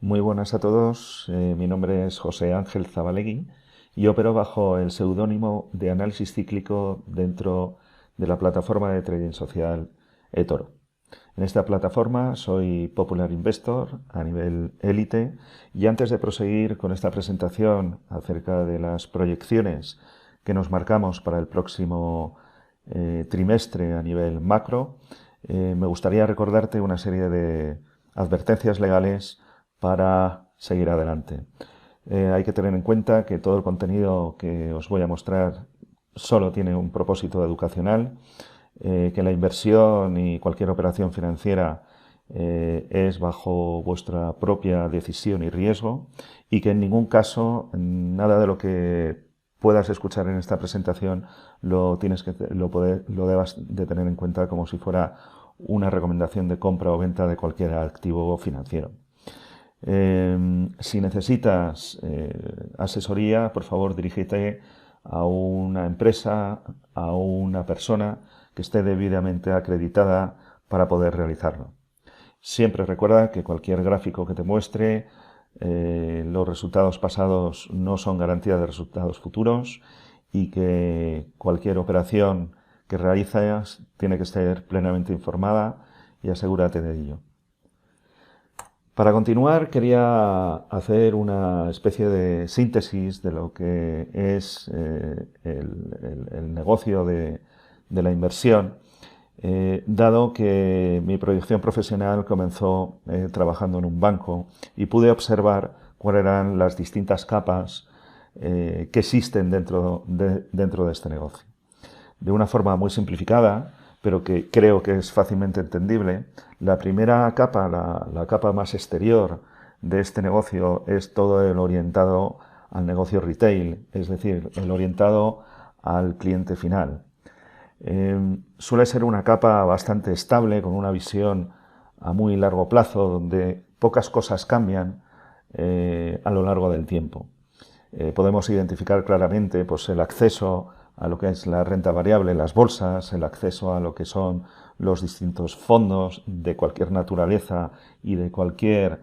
Muy buenas a todos, mi nombre es José Ángel Zabalegui y opero bajo el seudónimo de análisis cíclico dentro de la plataforma de trading social eToro. En esta plataforma soy Popular Investor a nivel élite y antes de proseguir con esta presentación acerca de las proyecciones que nos marcamos para el próximo trimestre a nivel macro, me gustaría recordarte una serie de advertencias legales para seguir adelante. Hay que tener en cuenta que todo el contenido que os voy a mostrar solo tiene un propósito educacional, que la inversión y cualquier operación financiera es bajo vuestra propia decisión y riesgo y que en ningún caso nada de lo que puedas escuchar en esta presentación lo debas de tener en cuenta como si fuera una recomendación de compra o venta de cualquier activo financiero. Si necesitas asesoría, por favor dirígete a una empresa, a una persona que esté debidamente acreditada para poder realizarlo. Siempre recuerda que cualquier gráfico que te muestre, los resultados pasados no son garantía de resultados futuros y que cualquier operación que realizas tiene que estar plenamente informada y asegúrate de ello. Para continuar, quería hacer una especie de síntesis de lo que es el negocio de la inversión, dado que mi proyección profesional comenzó trabajando en un banco y pude observar cuáles eran las distintas capas que existen dentro de este negocio. De una forma muy simplificada, pero que creo que es fácilmente entendible, la primera capa, la capa más exterior de este negocio es todo el orientado al negocio retail, es decir, el orientado al cliente final. Suele ser una capa bastante estable, con una visión a muy largo plazo, donde pocas cosas cambian a lo largo del tiempo. Podemos identificar claramente pues, el acceso a lo que es la renta variable, las bolsas, el acceso a lo que son los distintos fondos de cualquier naturaleza y de cualquier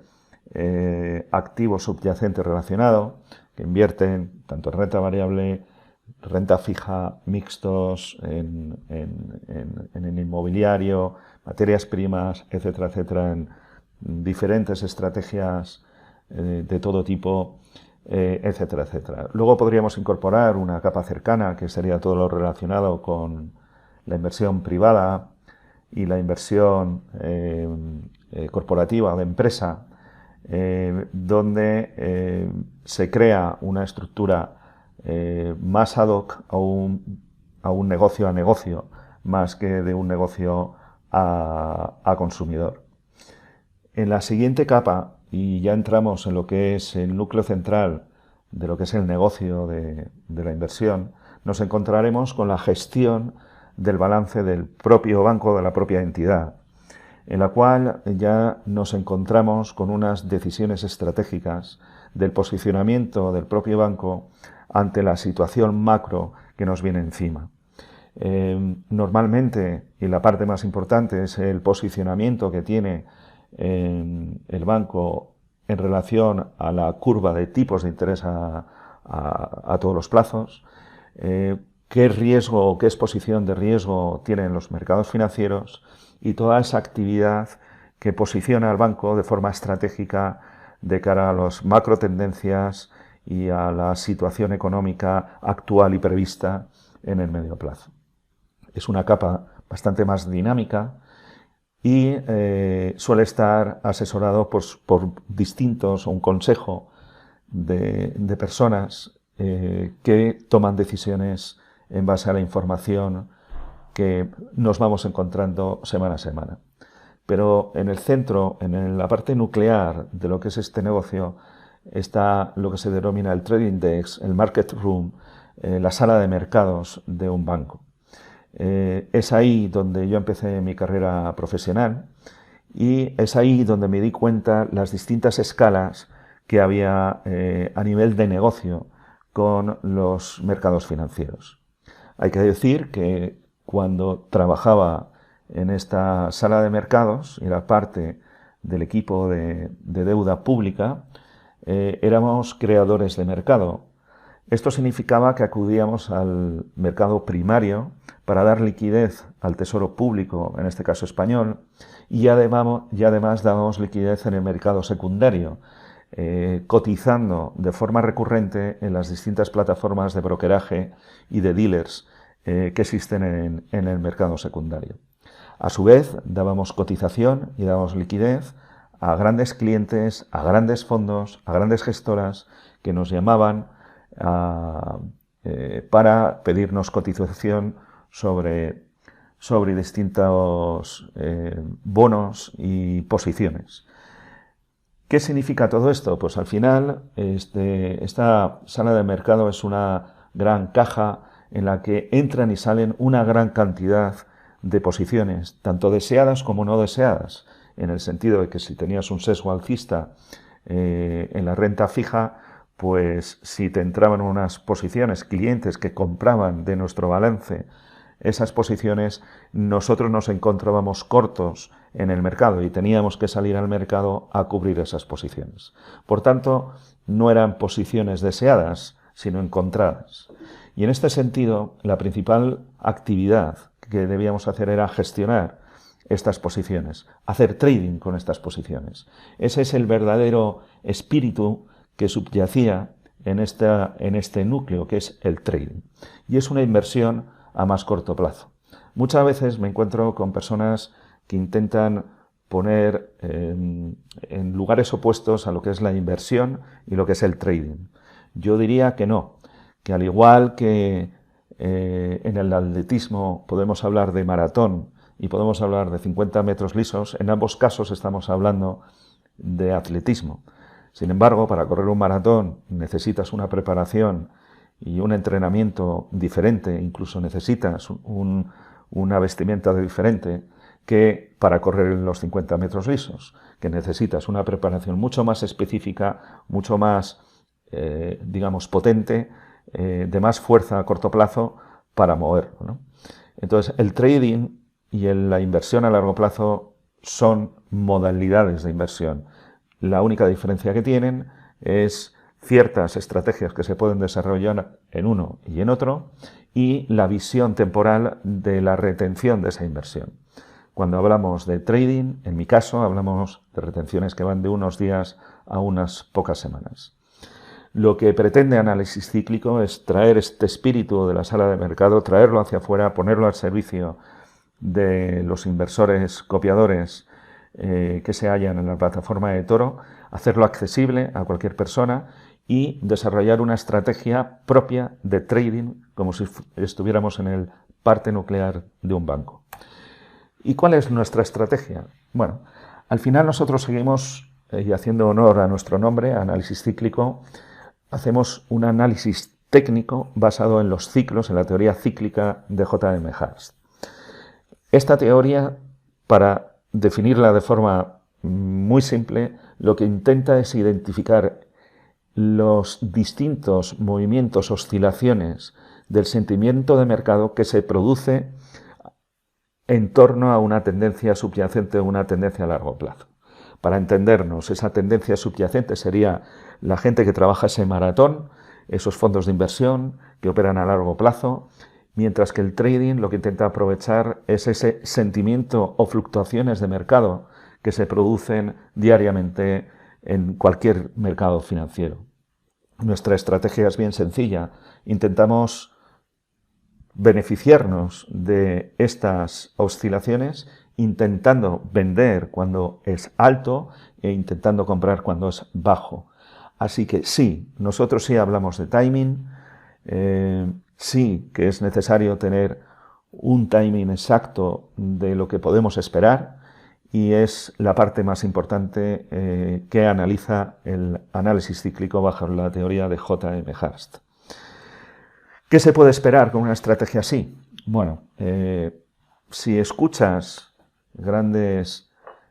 activo subyacente relacionado, que invierten tanto en renta variable, renta fija, mixtos, en el inmobiliario, materias primas, etcétera, etcétera, en diferentes estrategias de todo tipo, etcétera, etcétera. Luego podríamos incorporar una capa cercana, que sería todo lo relacionado con la inversión privada y la inversión corporativa o de empresa, donde se crea una estructura más ad hoc a un negocio a negocio, más que de un negocio a consumidor. En la siguiente capa, y ya entramos en lo que es el núcleo central de lo que es el negocio de la inversión, nos encontraremos con la gestión del balance del propio banco, de la propia entidad, en la cual ya nos encontramos con unas decisiones estratégicas del posicionamiento del propio banco ante la situación macro que nos viene encima. Normalmente, y la parte más importante, es el posicionamiento que tiene el banco en relación a la curva de tipos de interés a todos los plazos, qué riesgo o qué exposición de riesgo tienen los mercados financieros y toda esa actividad que posiciona al banco de forma estratégica de cara a las macro tendencias y a la situación económica actual y prevista en el medio plazo. Es una capa bastante más dinámica y suele estar asesorado por distintos, o un consejo de personas que toman decisiones en base a la información que nos vamos encontrando semana a semana. Pero en el centro, en la parte nuclear de lo que es este negocio, está lo que se denomina el trading desk, el market room, la sala de mercados de un banco. Es ahí donde yo empecé mi carrera profesional y es ahí donde me di cuenta las distintas escalas que había a nivel de negocio con los mercados financieros. Hay que decir que cuando trabajaba en esta sala de mercados, era parte del equipo de deuda pública, éramos creadores de mercado. Esto significaba que acudíamos al mercado primario para dar liquidez al tesoro público, en este caso español, y además dábamos liquidez en el mercado secundario, cotizando de forma recurrente en las distintas plataformas de brokeraje y de dealers que existen en el mercado secundario. A su vez, dábamos cotización y dábamos liquidez a grandes clientes, a grandes fondos, a grandes gestoras que nos llamaban para pedirnos cotización sobre distintos bonos y posiciones. ¿Qué significa todo esto? Pues al final esta sala de mercado es una gran caja en la que entran y salen una gran cantidad de posiciones, tanto deseadas como no deseadas, en el sentido de que si tenías un sesgo alcista en la renta fija, pues si te entraban unas posiciones, clientes que compraban de nuestro balance esas posiciones, nosotros nos encontrábamos cortos en el mercado y teníamos que salir al mercado a cubrir esas posiciones. Por tanto, no eran posiciones deseadas, sino encontradas. Y en este sentido, la principal actividad que debíamos hacer era gestionar estas posiciones, hacer trading con estas posiciones. Ese es el verdadero espíritu que subyacía en este núcleo, que es el trading. Y es una inversión a más corto plazo. Muchas veces me encuentro con personas que intentan poner en lugares opuestos a lo que es la inversión y lo que es el trading. Yo diría que no, que al igual que en el atletismo podemos hablar de maratón y podemos hablar de 50 metros lisos, en ambos casos estamos hablando de atletismo. Sin embargo, para correr un maratón necesitas una preparación y un entrenamiento diferente, incluso necesitas una vestimenta diferente que para correr los 50 metros lisos, que necesitas una preparación mucho más específica, mucho más, digamos, potente, de más fuerza a corto plazo para moverlo, ¿no? Entonces, el trading y la inversión a largo plazo son modalidades de inversión. La única diferencia que tienen es ciertas estrategias que se pueden desarrollar en uno y en otro y la visión temporal de la retención de esa inversión. Cuando hablamos de trading, en mi caso, hablamos de retenciones que van de unos días a unas pocas semanas. Lo que pretende análisis cíclico es traer este espíritu de la sala de mercado, traerlo hacia afuera, ponerlo al servicio de los inversores copiadores que se hallan en la plataforma de Toro, hacerlo accesible a cualquier persona y desarrollar una estrategia propia de trading como si estuviéramos en el parte nuclear de un banco. ¿Y cuál es nuestra estrategia? Bueno, al final nosotros seguimos, y haciendo honor a nuestro nombre, análisis cíclico, hacemos un análisis técnico basado en los ciclos, en la teoría cíclica de J.M. Harst. Esta teoría, para definirla de forma muy simple, lo que intenta es identificar los distintos movimientos, oscilaciones del sentimiento de mercado que se produce en torno a una tendencia subyacente o una tendencia a largo plazo. Para entendernos, esa tendencia subyacente sería la gente que trabaja ese maratón, esos fondos de inversión que operan a largo plazo, mientras que el trading lo que intenta aprovechar es ese sentimiento o fluctuaciones de mercado que se producen diariamente en cualquier mercado financiero. Nuestra estrategia es bien sencilla. Intentamos beneficiarnos de estas oscilaciones intentando vender cuando es alto e intentando comprar cuando es bajo. Así que sí, nosotros sí hablamos de timing, sí que es necesario tener un timing exacto de lo que podemos esperar y es la parte más importante que analiza el análisis cíclico bajo la teoría de J.M. Harst. ¿Qué se puede esperar con una estrategia así? Bueno, si escuchas grandes,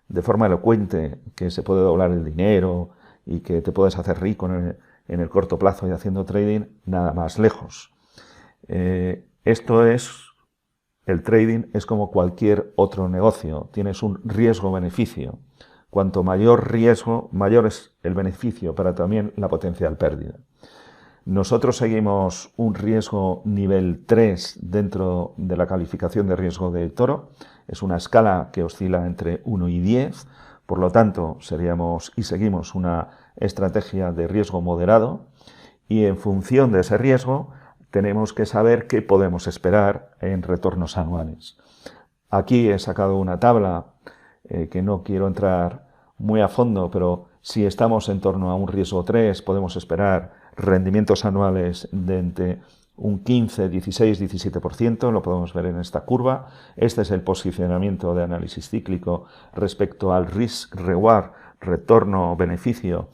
de forma elocuente, que se puede doblar el dinero y que te puedes hacer rico en el corto plazo y haciendo trading, nada más lejos. El trading es como cualquier otro negocio, tienes un riesgo-beneficio. cuanto mayor riesgo, mayor es el beneficio, pero también la potencial pérdida. Nosotros seguimos un riesgo nivel 3 dentro de la calificación de riesgo de Toro. Es una escala que oscila entre 1 y 10, por lo tanto seguimos una estrategia de riesgo moderado, y en función de ese riesgo tenemos que saber qué podemos esperar en retornos anuales. Aquí he sacado una tabla que no quiero entrar muy a fondo, pero si estamos en torno a un riesgo 3 podemos esperar rendimientos anuales de entre un 15, 16, 17%, lo podemos ver en esta curva. Este es el posicionamiento de análisis cíclico respecto al risk-reward, retorno-beneficio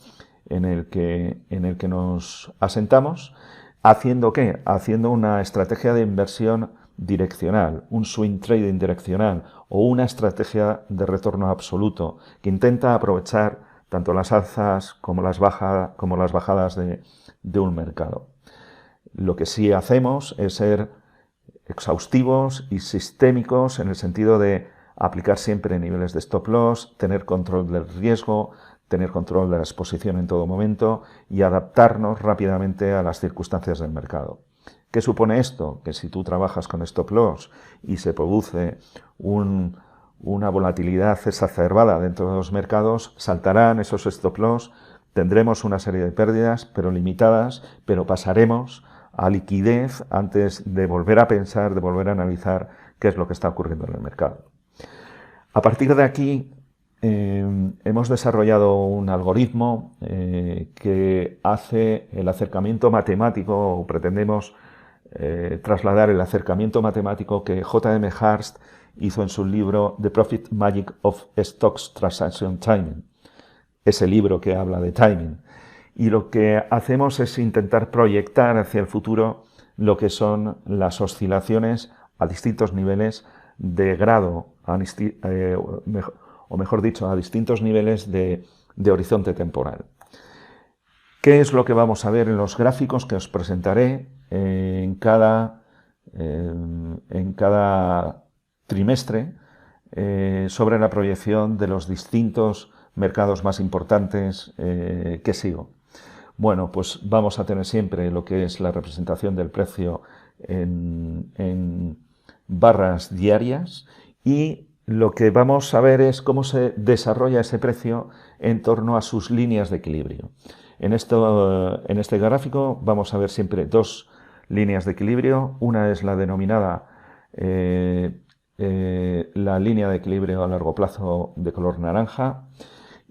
en el que nos asentamos. ¿Haciendo qué? Haciendo una estrategia de inversión direccional, un swing trading direccional o una estrategia de retorno absoluto que intenta aprovechar tanto las alzas como las bajadas de un mercado. Lo que sí hacemos es ser exhaustivos y sistémicos en el sentido de aplicar siempre niveles de stop loss, tener control del riesgo, tener control de la exposición en todo momento y adaptarnos rápidamente a las circunstancias del mercado. ¿Qué supone esto? Que si tú trabajas con stop loss y se produce una volatilidad exacerbada dentro de los mercados, saltarán esos stop loss, tendremos una serie de pérdidas, pero limitadas, pero pasaremos a liquidez antes de volver a pensar, de volver a analizar qué es lo que está ocurriendo en el mercado. A partir de aquí, hemos desarrollado un algoritmo que hace el acercamiento matemático, o pretendemos trasladar el acercamiento matemático que J.M. Hurst hizo en su libro The Profit Magic of Stocks Transaction Timing, ese libro que habla de timing. Y lo que hacemos es intentar proyectar hacia el futuro lo que son las oscilaciones a distintos niveles de grado, o mejor dicho, a distintos niveles de horizonte temporal. ¿Qué es lo que vamos a ver en los gráficos que os presentaré en cada trimestre sobre la proyección de los distintos mercados más importantes que sigo? Bueno, pues vamos a tener siempre lo que es la representación del precio en barras diarias, y lo que vamos a ver es cómo se desarrolla ese precio en torno a sus líneas de equilibrio. En este gráfico vamos a ver siempre dos líneas de equilibrio. Una es la denominada la línea de equilibrio a largo plazo de color naranja,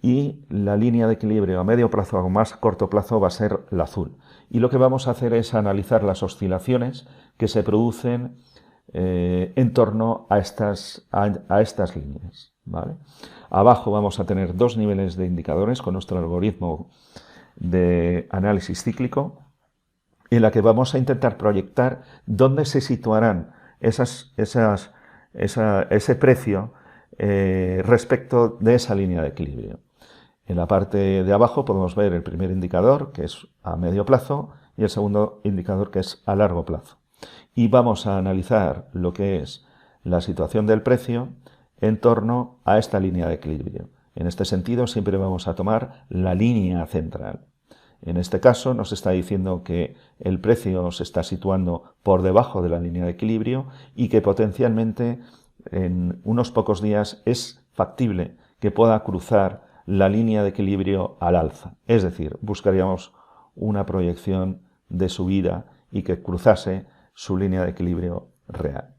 y la línea de equilibrio a medio plazo o más corto plazo va a ser la azul. Y lo que vamos a hacer es analizar las oscilaciones que se producen en torno a estas líneas, ¿vale? Abajo vamos a tener dos niveles de indicadores con nuestro algoritmo de análisis cíclico, en la que vamos a intentar proyectar dónde se situarán ese precio respecto de esa línea de equilibrio. En la parte de abajo podemos ver el primer indicador, que es a medio plazo, y el segundo indicador, que es a largo plazo. Y vamos a analizar lo que es la situación del precio en torno a esta línea de equilibrio. En este sentido, siempre vamos a tomar la línea central. En este caso nos está diciendo que el precio se está situando por debajo de la línea de equilibrio y que potencialmente en unos pocos días es factible que pueda cruzar la línea de equilibrio al alza. Es decir, buscaríamos una proyección de subida y que cruzase su línea de equilibrio real.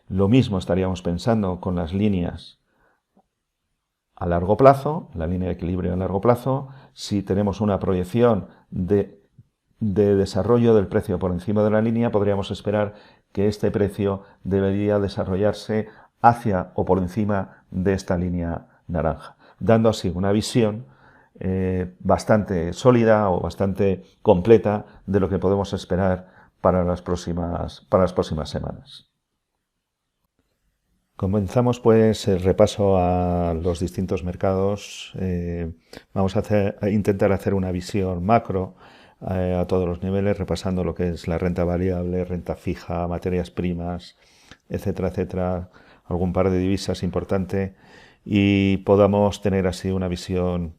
Lo mismo estaríamos pensando con las líneas a largo plazo, la línea de equilibrio a largo plazo. Si tenemos una proyección de desarrollo del precio por encima de la línea, podríamos esperar que este precio debería desarrollarse hacia o por encima de esta línea naranja, dando así una visión bastante sólida o bastante completa de lo que podemos esperar para las próximas semanas. Comenzamos pues el repaso a los distintos mercados. Vamos a intentar hacer una visión macro a todos los niveles, repasando lo que es la renta variable, renta fija, materias primas, etcétera, etcétera, algún par de divisas importante, y podamos tener así una visión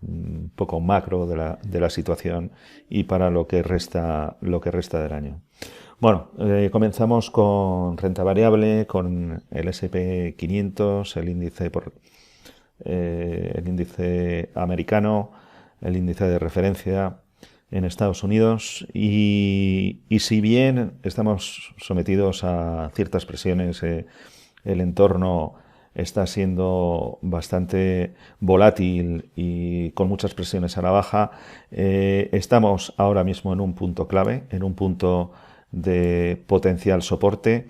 un poco macro de la situación y para lo que resta del año. Bueno, comenzamos con renta variable, con el S&P 500, el índice americano, el índice de referencia en Estados Unidos y si bien estamos sometidos a ciertas presiones, el entorno está siendo bastante volátil y con muchas presiones a la baja, estamos ahora mismo en un punto clave, en un punto de potencial soporte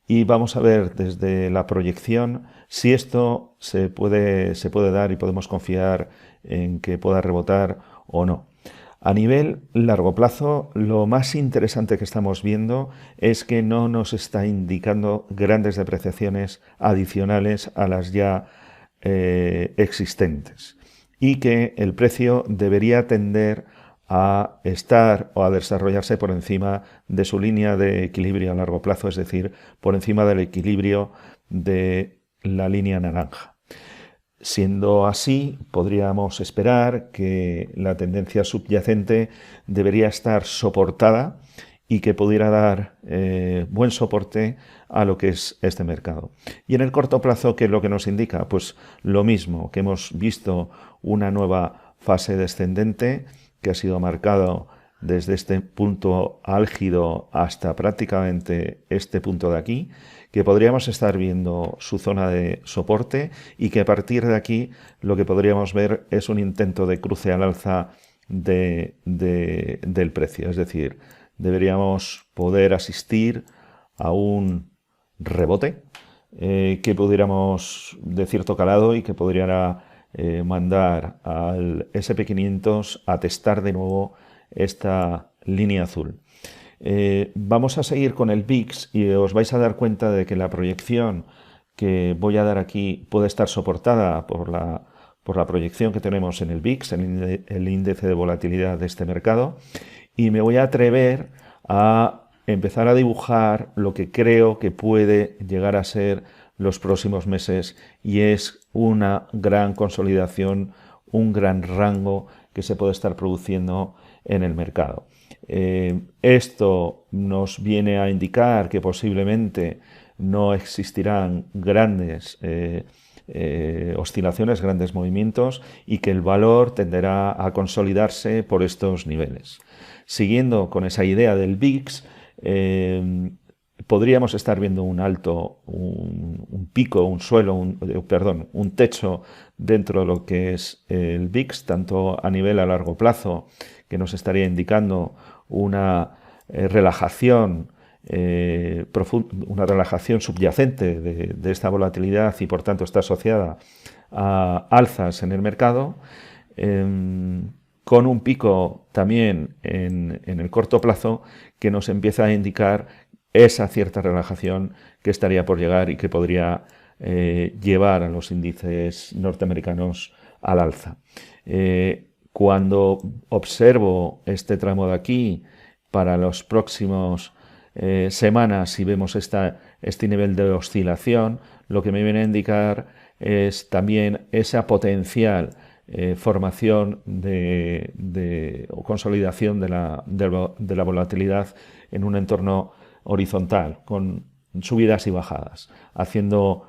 y vamos a ver desde la proyección si esto se puede dar y podemos confiar en que pueda rebotar o no. A nivel largo plazo, lo más interesante que estamos viendo es que no nos está indicando grandes depreciaciones adicionales a las ya existentes y que el precio debería tender a estar o a desarrollarse por encima de su línea de equilibrio a largo plazo, es decir, por encima del equilibrio de la línea naranja. Siendo así, podríamos esperar que la tendencia subyacente debería estar soportada y que pudiera dar buen soporte a lo que es este mercado. Y en el corto plazo, ¿qué es lo que nos indica? Pues lo mismo, que hemos visto una nueva fase descendente que ha sido marcado desde este punto álgido hasta prácticamente este punto de aquí, que podríamos estar viendo su zona de soporte y que a partir de aquí lo que podríamos ver es un intento de cruce al alza del precio. Es decir, deberíamos poder asistir a un rebote que pudiéramos de cierto calado y que podría mandar al S&P 500 a testar de nuevo esta línea azul. Vamos a seguir con el VIX y os vais a dar cuenta de que la proyección que voy a dar aquí puede estar soportada por la proyección que tenemos en el VIX, el índice de volatilidad de este mercado, y me voy a atrever a empezar a dibujar lo que creo que puede llegar a ser los próximos meses y es una gran consolidación, un gran rango que se puede estar produciendo en el mercado. Esto nos viene a indicar que posiblemente no existirán grandes oscilaciones, grandes movimientos y que el valor tenderá a consolidarse por estos niveles. Siguiendo con esa idea del VIX, podríamos estar viendo un alto, un pico, un suelo, un techo dentro de lo que es el VIX, tanto a nivel a largo plazo, que nos estaría indicando una relajación una relajación subyacente de esta volatilidad y por tanto está asociada a alzas en el mercado, con un pico también en el corto plazo que nos empieza a indicar esa cierta relajación que estaría por llegar y que podría llevar a los índices norteamericanos al alza. Cuando observo este tramo de aquí para los próximos semanas y vemos este nivel de oscilación, lo que me viene a indicar es también esa potencial formación o consolidación de la volatilidad en un entorno horizontal, con subidas y bajadas, haciendo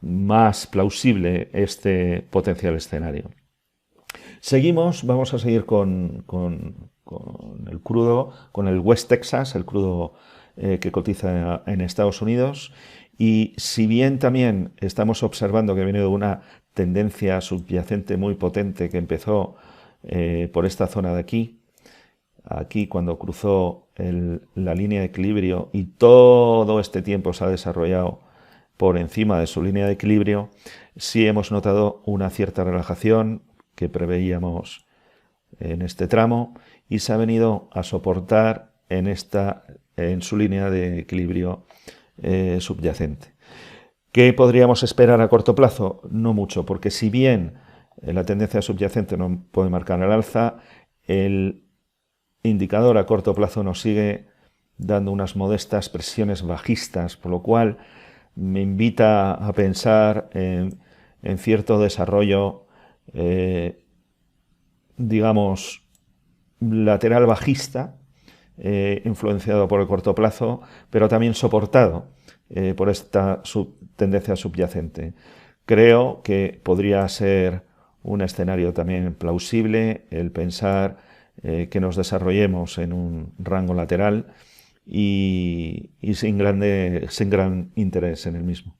más plausible este potencial escenario. Seguimos, vamos a seguir con el crudo, con el West Texas, el crudo que cotiza en Estados Unidos. Y si bien también estamos observando que viene de una tendencia subyacente muy potente que empezó por esta zona de aquí cuando cruzó la línea de equilibrio y todo este tiempo se ha desarrollado por encima de su línea de equilibrio, sí hemos notado una cierta relajación que preveíamos en este tramo y se ha venido a soportar en su línea de equilibrio subyacente. ¿Qué podríamos esperar a corto plazo? No mucho, porque si bien la tendencia subyacente no puede marcar el alza, el indicador a corto plazo nos sigue dando unas modestas presiones bajistas, por lo cual me invita a pensar en cierto desarrollo, digamos, lateral bajista, influenciado por el corto plazo, pero también soportado por esta tendencia subyacente. Creo que podría ser un escenario también plausible el pensar que nos desarrollemos en un rango lateral y sin gran interés en el mismo.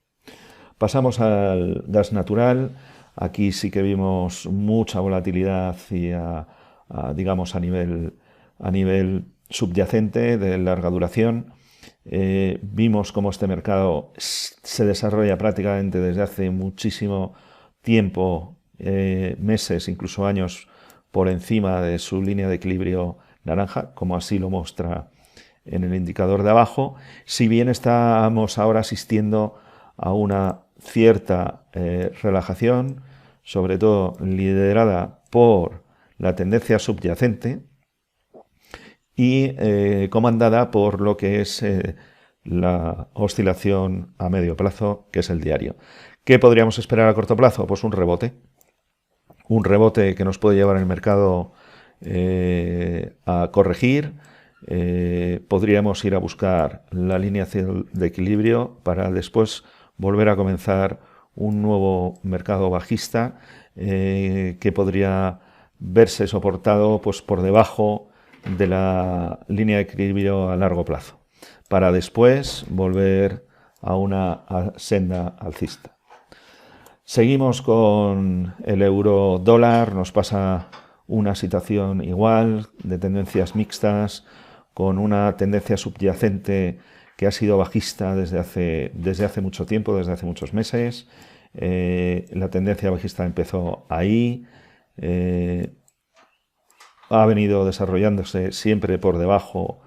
Pasamos al gas natural. Aquí sí que vimos mucha volatilidad y digamos a nivel subyacente de larga duración. Vimos cómo este mercado se desarrolla prácticamente desde hace muchísimo tiempo, meses, incluso años, por encima de su línea de equilibrio naranja, como así lo muestra en el indicador de abajo, si bien estamos ahora asistiendo a una cierta relajación, sobre todo liderada por la tendencia subyacente y comandada por lo que es la oscilación a medio plazo, que es el diario. ¿Qué podríamos esperar a corto plazo? Pues un rebote que nos puede llevar el mercado a corregir. Podríamos ir a buscar la línea de equilibrio para después volver a comenzar un nuevo mercado bajista que podría verse soportado pues, por debajo de la línea de equilibrio a largo plazo, para después volver a una senda alcista. Seguimos con el euro dólar, nos pasa una situación igual, de tendencias mixtas, con una tendencia subyacente que ha sido bajista desde hace mucho tiempo, desde hace muchos meses. La tendencia bajista empezó ahí, ha venido desarrollándose siempre por debajo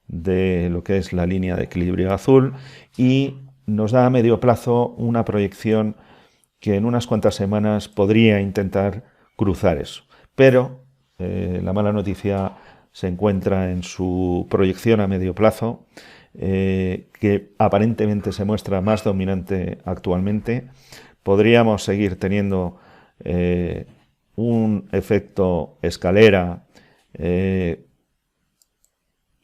de lo que es la línea de equilibrio azul y nos da a medio plazo una proyección que en unas cuantas semanas podría intentar cruzar eso. Pero la mala noticia se encuentra en su proyección a medio plazo, que aparentemente se muestra más dominante actualmente. Podríamos seguir teniendo un efecto escalera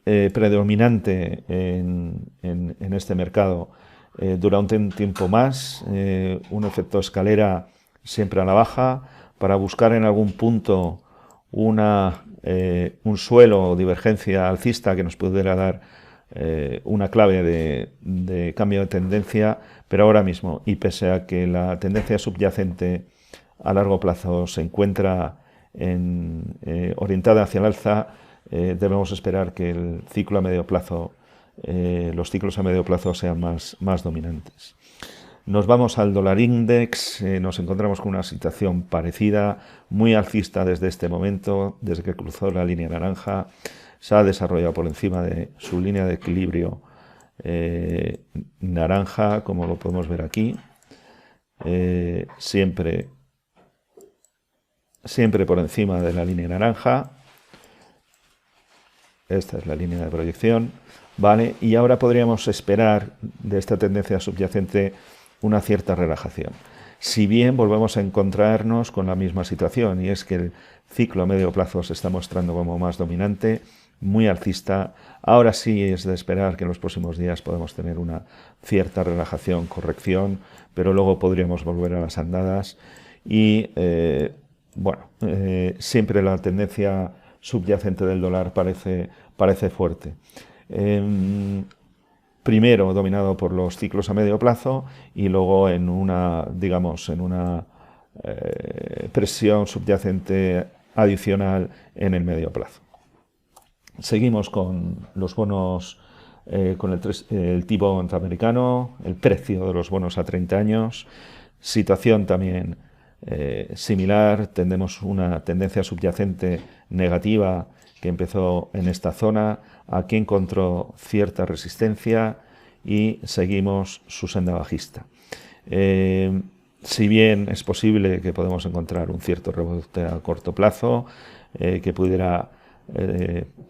predominante en este mercado durante un tiempo más, un efecto escalera siempre a la baja, para buscar en algún punto un suelo o divergencia alcista que nos pudiera dar una clave de cambio de tendencia, pero ahora mismo, y pese a que la tendencia subyacente a largo plazo se encuentra orientada hacia el alza, debemos esperar que el ciclo a medio plazo, los ciclos a medio plazo sean más dominantes. Nos vamos al dólar index, nos encontramos con una situación parecida, muy alcista desde este momento, desde que cruzó la línea naranja, se ha desarrollado por encima de su línea de equilibrio naranja, como lo podemos ver aquí, siempre por encima de la línea naranja. Esta es la línea de proyección, ¿vale? Y ahora podríamos esperar de esta tendencia subyacente una cierta relajación. Si bien volvemos a encontrarnos con la misma situación, y es que el ciclo a medio plazo se está mostrando como más dominante, muy alcista, ahora sí es de esperar que en los próximos días podemos tener una cierta relajación, corrección, pero luego podríamos volver a las andadas y, siempre la tendencia subyacente del dólar parece fuerte. Primero dominado por los ciclos a medio plazo y luego en una presión subyacente adicional en el medio plazo. Seguimos con los bonos, con el tipo norteamericano, el precio de los bonos a 30 años, situación también similar, tenemos una tendencia subyacente negativa que empezó en esta zona, aquí encontró cierta resistencia y seguimos su senda bajista. Si bien es posible que podemos encontrar un cierto rebote a corto plazo, que pudiera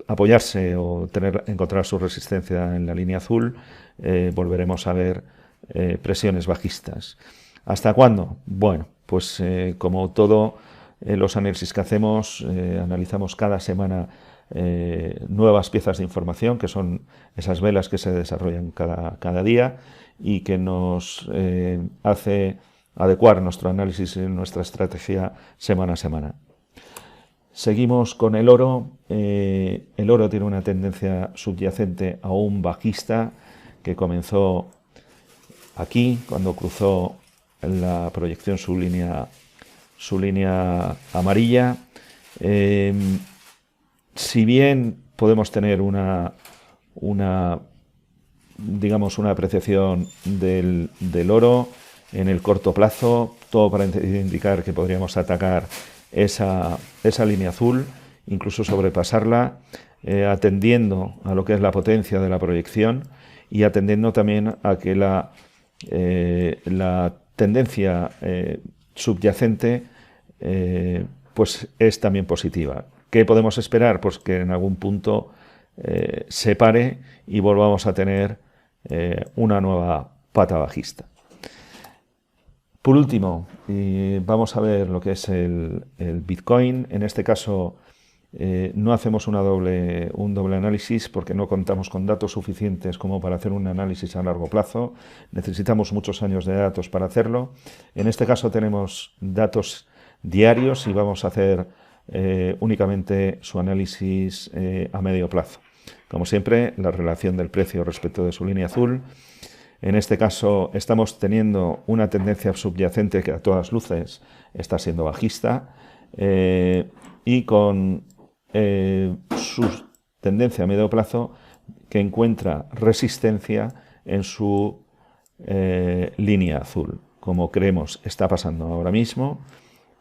apoyarse o encontrar su resistencia en la línea azul, volveremos a ver presiones bajistas. ¿Hasta cuándo? Bueno, pues como todo los análisis que hacemos, analizamos cada semana nuevas piezas de información, que son esas velas que se desarrollan cada día y que nos hace adecuar nuestro análisis y nuestra estrategia semana a semana. Seguimos con el oro. El oro tiene una tendencia subyacente aún bajista que comenzó aquí cuando cruzó la proyección su línea amarilla. Si bien podemos tener una apreciación del oro en el corto plazo, todo para indicar que podríamos atacar esa línea azul, incluso sobrepasarla, atendiendo a lo que es la potencia de la proyección y atendiendo también a que la tendencia subyacente pues es también positiva. ¿Qué podemos esperar? Pues que en algún punto se pare y volvamos a tener una nueva pata bajista. Por último, vamos a ver lo que es el Bitcoin. En este caso no hacemos un doble análisis porque no contamos con datos suficientes como para hacer un análisis a largo plazo. Necesitamos muchos años de datos para hacerlo. En este caso tenemos datos diarios y vamos a hacer únicamente su análisis a medio plazo. Como siempre, la relación del precio respecto de su línea azul. En este caso estamos teniendo una tendencia subyacente que a todas luces está siendo bajista y con su tendencia a medio plazo que encuentra resistencia en su línea azul, como creemos está pasando ahora mismo,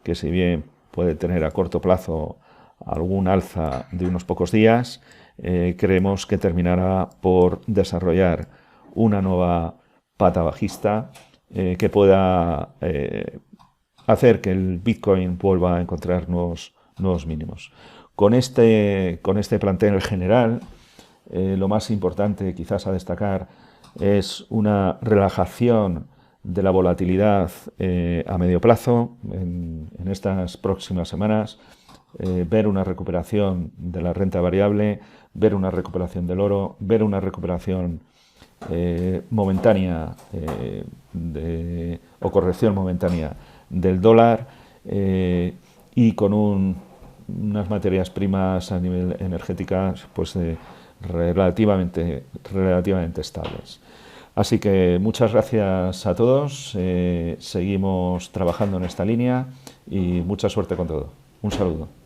que si bien puede tener a corto plazo algún alza de unos pocos días, creemos que terminará por desarrollar una nueva pata bajista que pueda hacer que el Bitcoin vuelva a encontrar nuevos mínimos. Con este plantel general, lo más importante quizás a destacar es una relajación de la volatilidad a medio plazo en estas próximas semanas, ver una recuperación de la renta variable, ver una recuperación del oro, ver una recuperación momentánea o corrección momentánea del dólar y con unas materias primas a nivel energéticas pues relativamente estables. Así que muchas gracias a todos, seguimos trabajando en esta línea y mucha suerte con todo. Un saludo.